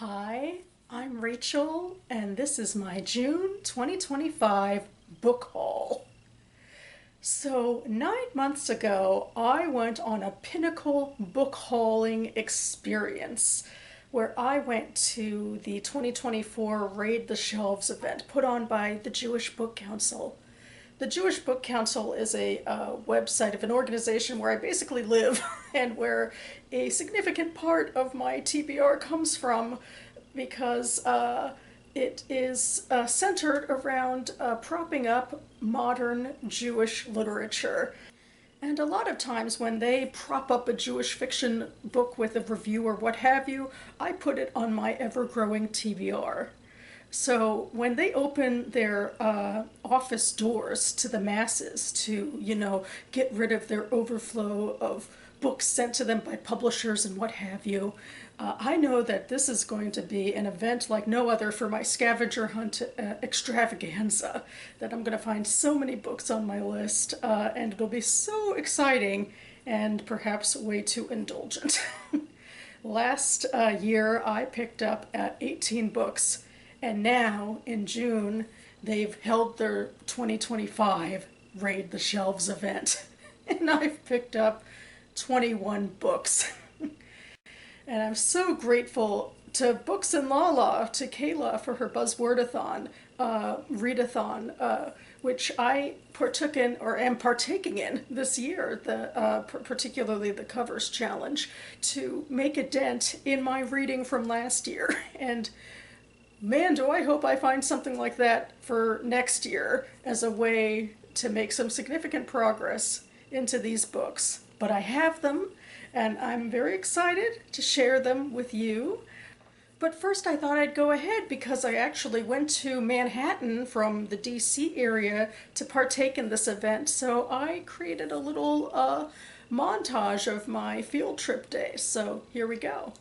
Hi, I'm Rachel, and this is my June 2025 book haul. So, 9 months ago, I went on a pinnacle book hauling experience where I went to the 2024 Raid the Shelves event put on by the Jewish Book Council. The Jewish Book Council is a website of an organization where I basically live and where a significant part of my TBR comes from because it is centered around propping up modern Jewish literature. And a lot of times when they prop up a Jewish fiction book with a review or what have you, I put it on my ever growing TBR. So when they open their office doors to the masses to, get rid of their overflow of books sent to them by publishers and what have you, I know that this is going to be an event like no other for my scavenger hunt extravaganza. That I'm going to find so many books on my list, and it'll be so exciting and perhaps way too indulgent. Last year, I picked up 18 books, and now in June, they've held their 2025 Raid the Shelves event, and I've picked up 21 books. And I'm so grateful to Books and Lala, to Kayla for her Buzzwordathon, readathon, which I partook in or am partaking in this year, particularly the covers challenge, to make a dent in my reading from last year. And man, do I hope I find something like that for next year as a way to make some significant progress into these books. But I have them, and I'm very excited to share them with you. But first, I thought I'd go ahead because I actually went to Manhattan from the DC area to partake in this event. So I created a little montage of my field trip day. So here we go.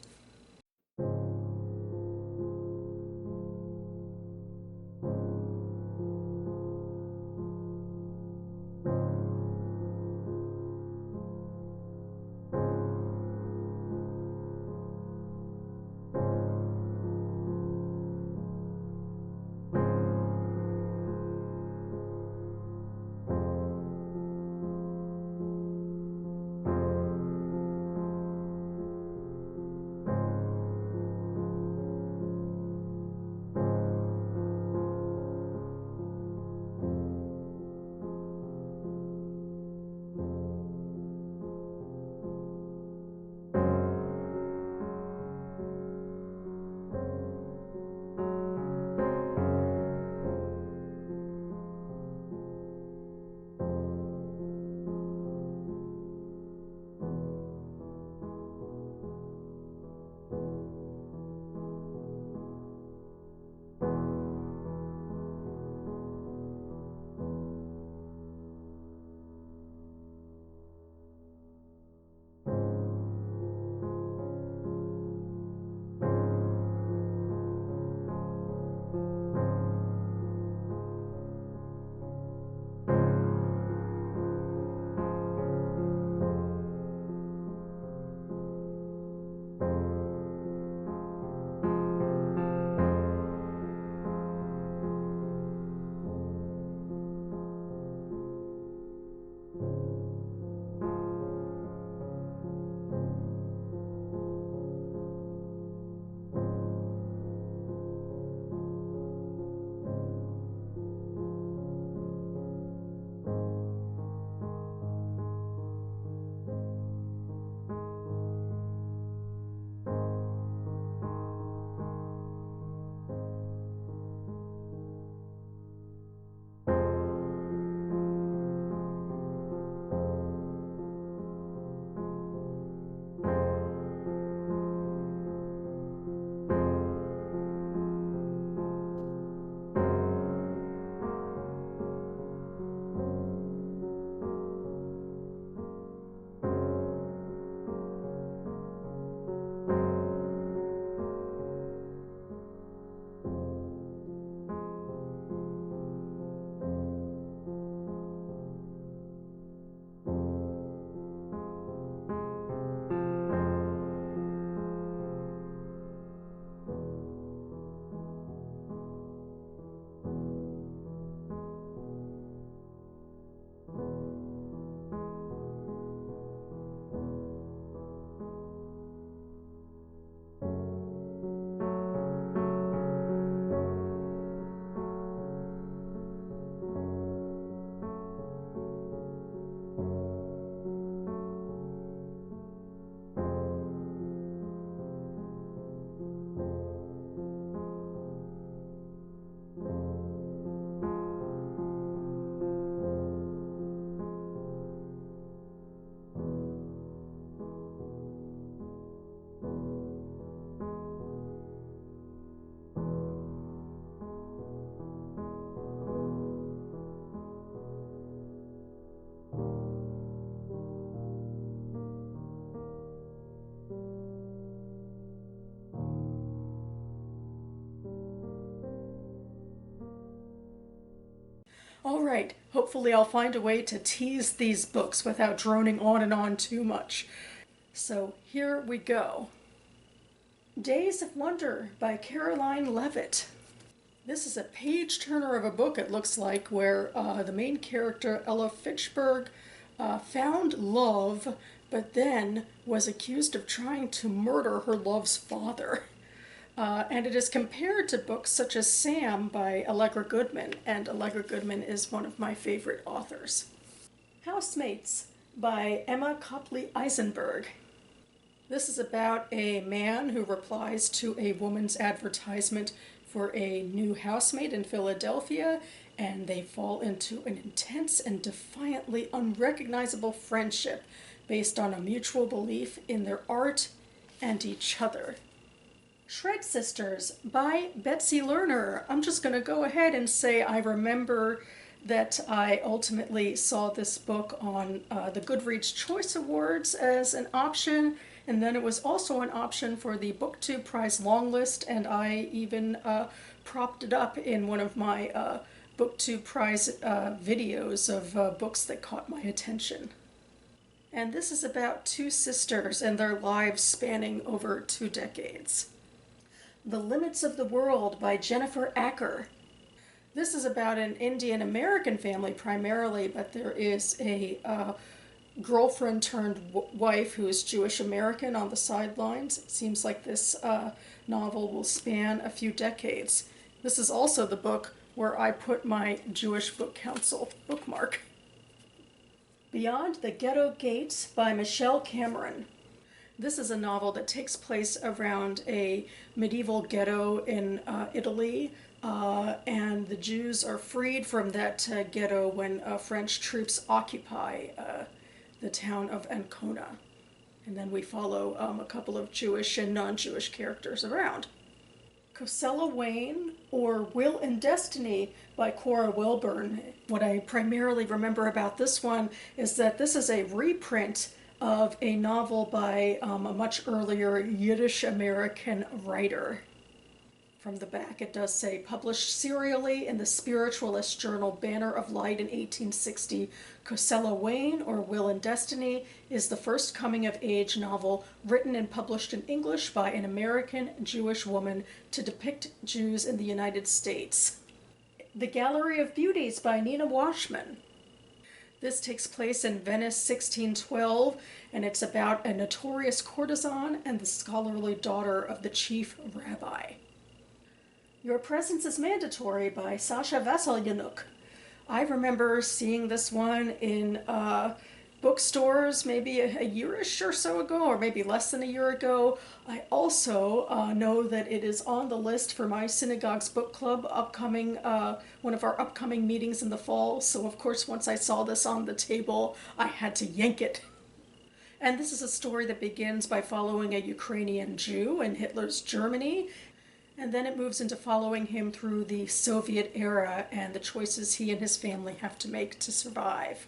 right. Hopefully I'll find a way to tease these books without droning on and on too much. So here we go. Days of Wonder by Caroline Leavitt. This is a page turner of a book, it looks like, where the main character, Ella Fitchburg, found love, but then was accused of trying to murder her love's father. And it is compared to books such as Sam by Allegra Goodman, and Allegra Goodman is one of my favorite authors. Housemates by Emma Copley Eisenberg. This is about a man who replies to a woman's advertisement for a new housemate in Philadelphia, and they fall into an intense and defiantly unrecognizable friendship based on a mutual belief in their art and each other. Shred Sisters by Betsy Lerner. I'm just going to go ahead and say I remember that I ultimately saw this book on the Goodreads Choice Awards as an option, and then it was also an option for the BookTube Prize longlist, and I even propped it up in one of my BookTube Prize videos of books that caught my attention. And this is about two sisters and their lives spanning over 2 decades. The Limits of the World by Jennifer Acker. This is about an Indian American family primarily, but there is a girlfriend turned wife who is Jewish American on the sidelines. It seems like this novel will span a few decades. This is also the book where I put my Jewish Book Council bookmark. Beyond the Ghetto Gates by Michelle Cameron. This is a novel that takes place around a medieval ghetto in Italy, and the Jews are freed from that ghetto when French troops occupy the town of Ancona. And then we follow a couple of Jewish and non-Jewish characters around. Cosella Wayne, or Will and Destiny by Cora Wilburn. What I primarily remember about this one is that this is a reprint of a novel by a much earlier Yiddish American writer. From the back it does say, published serially in the spiritualist journal Banner of Light in 1860, Cosella Wayne, or Will and Destiny, is the first coming-of-age novel written and published in English by an American Jewish woman to depict Jews in the United States. The Gallery of Beauties by Nina Washman. This takes place in Venice 1612, and it's about a notorious courtesan and the scholarly daughter of the chief rabbi. Your Presence is Mandatory by Sasha Vasilyanuk. I remember seeing this one in bookstores maybe a year-ish or so ago, or maybe less than a year ago. I also know that it is on the list for my synagogue's book club upcoming, one of our upcoming meetings in the fall. So of course, once I saw this on the table, I had to yank it. And this is a story that begins by following a Ukrainian Jew in Hitler's Germany, and then it moves into following him through the Soviet era and the choices he and his family have to make to survive.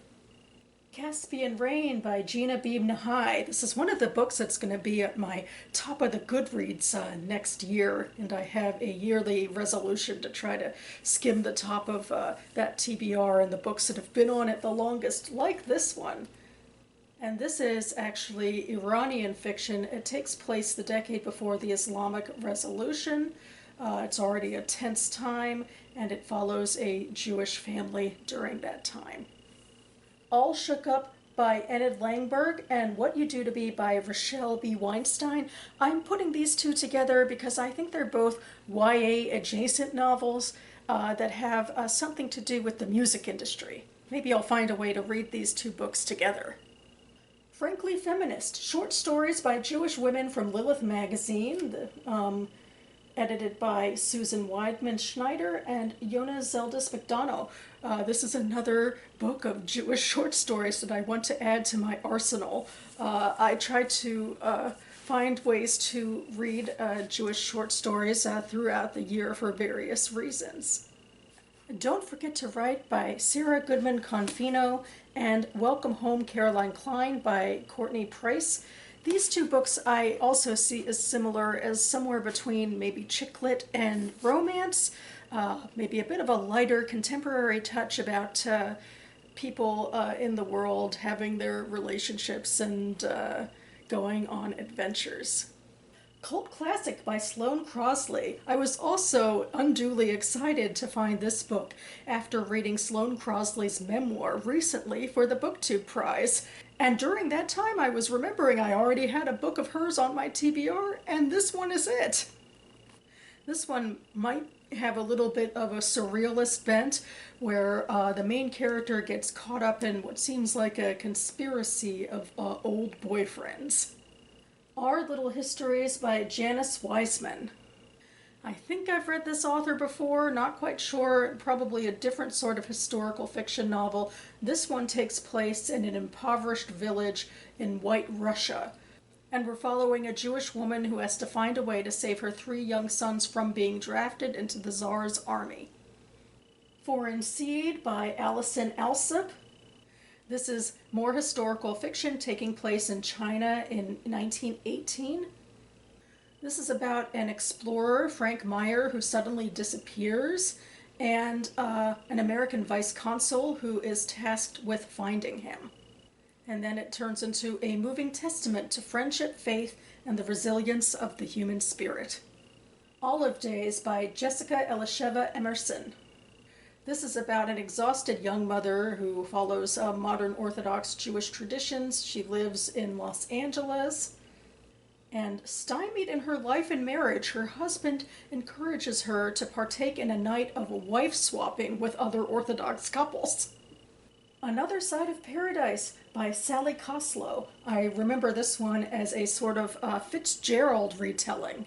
Caspian Rain by Gina Beeb Nahai. This is one of the books that's going to be at my top of the Goodreads next year, and I have a yearly resolution to try to skim the top of that TBR and the books that have been on it the longest, like this one. And this is actually Iranian fiction. It takes place the decade before the Islamic Revolution. It's already a tense time, and it follows a Jewish family during that time. All Shook Up by Enid Langberg and What You Do to Be by Rochelle B. Weinstein. I'm putting these two together because I think they're both YA adjacent novels that have something to do with the music industry. Maybe I'll find a way to read these two books together. Frankly Feminist, short stories by Jewish women from Lilith magazine, edited by Susan Weidman Schneider and Yona Zeldis McDonough. This is another book of Jewish short stories that I want to add to my arsenal. I try to find ways to read Jewish short stories throughout the year for various reasons. Don't Forget to Write by Sarah Goodman Confino and Welcome Home Caroline Klein by Courtney Price. These two books I also see as similar, as somewhere between maybe chick lit and romance, maybe a bit of a lighter contemporary touch about people in the world having their relationships and going on adventures. Cult classic by Sloane Crosley. I was also unduly excited to find this book after reading Sloane Crosley's memoir recently for the BookTube Prize. And during that time, I was remembering I already had a book of hers on my TBR, and this one is it. This one might have a little bit of a surrealist bent where the main character gets caught up in what seems like a conspiracy of old boyfriends. Our Little Histories by Janice Weisman. I think I've read this author before, not quite sure, probably a different sort of historical fiction novel. This one takes place in an impoverished village in White Russia, and we're following a Jewish woman who has to find a way to save her 3 young sons from being drafted into the Tsar's army. Foreign Seed by Alison Alsop. This is more historical fiction taking place in China in 1918. This is about an explorer, Frank Meyer, who suddenly disappears, and an American vice consul who is tasked with finding him. And then it turns into a moving testament to friendship, faith, and the resilience of the human spirit. Olive Days by Jessica Elisheva Emerson. This is about an exhausted young mother who follows modern Orthodox Jewish traditions. She lives in Los Angeles. And stymied in her life and marriage, her husband encourages her to partake in a night of wife swapping with other Orthodox couples. Another Side of Paradise by Sally Koslow. I remember this one as a sort of Fitzgerald retelling.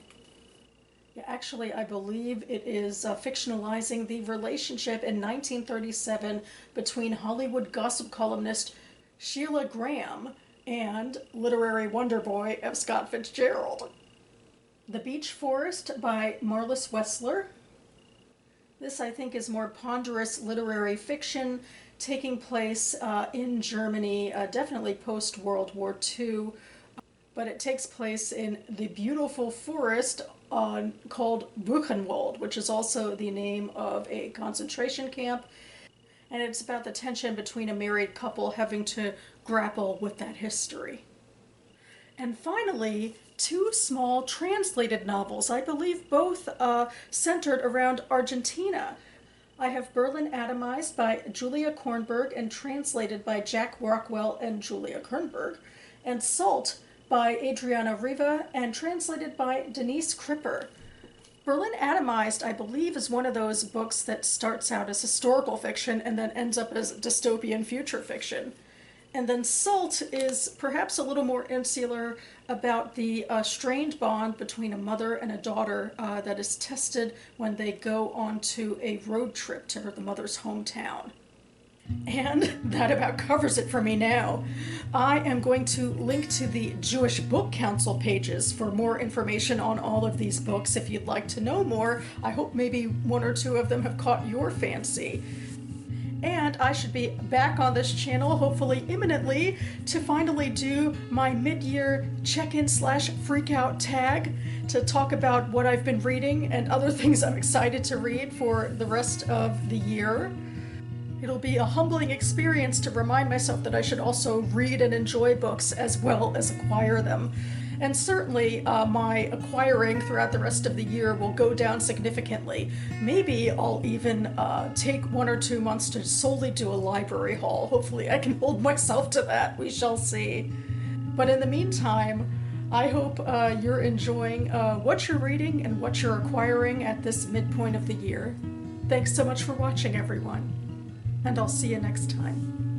Yeah, actually, I believe it is fictionalizing the relationship in 1937 between Hollywood gossip columnist Sheila Graham and literary wonder boy F. Scott Fitzgerald. The Beech Forest by Marlis Wessler. This, I think, is more ponderous literary fiction taking place in Germany, definitely post-World War II, but it takes place in the beautiful forest called Buchenwald, which is also the name of a concentration camp, and it's about the tension between a married couple having to grapple with that history. And finally, 2 small translated novels, I believe both centered around Argentina. I have Berlin Atomized by Julia Kornberg and translated by Jack Rockwell and Julia Kornberg, and Salt by Adriana Riva and translated by Denise Kripper. Berlin Atomized, I believe, is one of those books that starts out as historical fiction and then ends up as dystopian future fiction. And then Salt is perhaps a little more insular about the strained bond between a mother and a daughter that is tested when they go onto a road trip to the mother's hometown. And that about covers it for me now. I am going to link to the Jewish Book Council pages for more information on all of these books if you'd like to know more. I hope maybe 1 or 2 of them have caught your fancy. And I should be back on this channel, hopefully imminently, to finally do my mid-year check-in / freakout tag to talk about what I've been reading and other things I'm excited to read for the rest of the year. It'll be a humbling experience to remind myself that I should also read and enjoy books as well as acquire them. And certainly my acquiring throughout the rest of the year will go down significantly. Maybe I'll even take 1 or 2 months to solely do a library haul. Hopefully I can hold myself to that. We shall see. But in the meantime, I hope you're enjoying what you're reading and what you're acquiring at this midpoint of the year. Thanks so much for watching, everyone. And I'll see you next time.